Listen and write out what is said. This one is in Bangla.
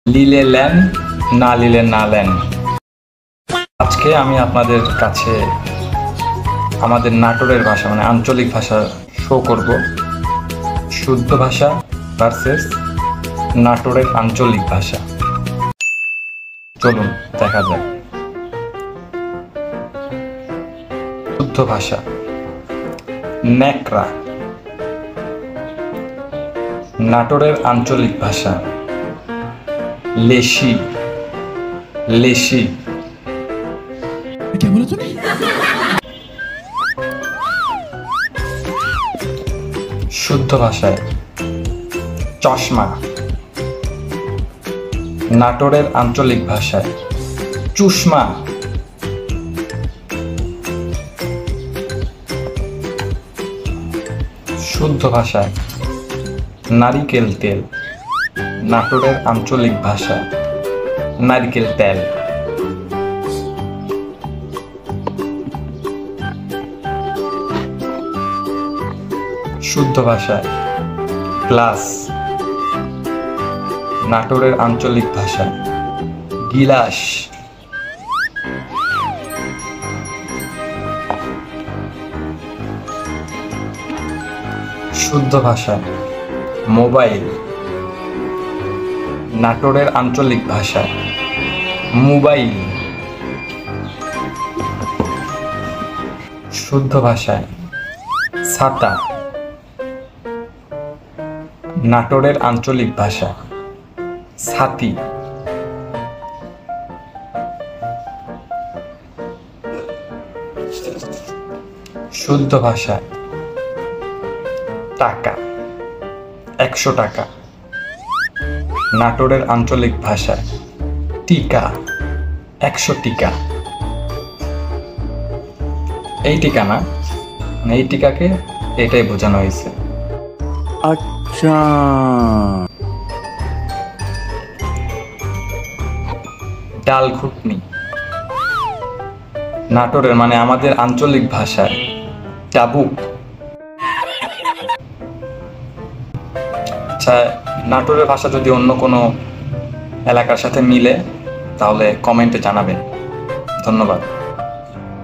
লিলে লেন, না লিলে না লেন। আজকে আমি আপনাদের কাছে আমাদের নাটোরের ভাষা মানে আঞ্চলিক ভাষা শো করব। শুদ্ধ ভাষা ভার্সেস নাটোরের আঞ্চলিক ভাষা। চলুন দেখা যাক। শুদ্ধ ভাষা ন্যাকড়া। নাটোরের আঞ্চলিক ভাষা লেশি। লেশি। শুদ্ধ ভাষায় চশমা। নাটোরের আঞ্চলিক ভাষায় চুষমা। শুদ্ধ ভাষায় নারিকেল তেল। নাটোরের আঞ্চলিক ভাষা নারিকেল তেল। শুদ্ধ ভাষায় গ্লাস। নাটোরের আঞ্চলিক ভাষা গিলাস। শুদ্ধ ভাষা মোবাইল। নাটোরের আঞ্চলিক ভাষা মোবাইল। শুদ্ধ ভাষায় ছাতা। নাটোরের আঞ্চলিক ভাষা ছাতি। শুদ্ধ ভাষায় টাকা 100 টাকা। নাটোরের আঞ্চলিক ভাষায় টিকা 100 টিকা। এই টিকা না, এই টিকাকে এটাই বোঝানো হয়েছে। আচ্ছা, ডাল ঘুটনি। নাটোরের মানে আমাদের আঞ্চলিক ভাষায় চাবুক। আচ্ছা, নাটোরের ভাষা যদি অন্য কোনো এলাকার সাথে মিলে তাহলে কমেন্টে জানাবেন। ধন্যবাদ।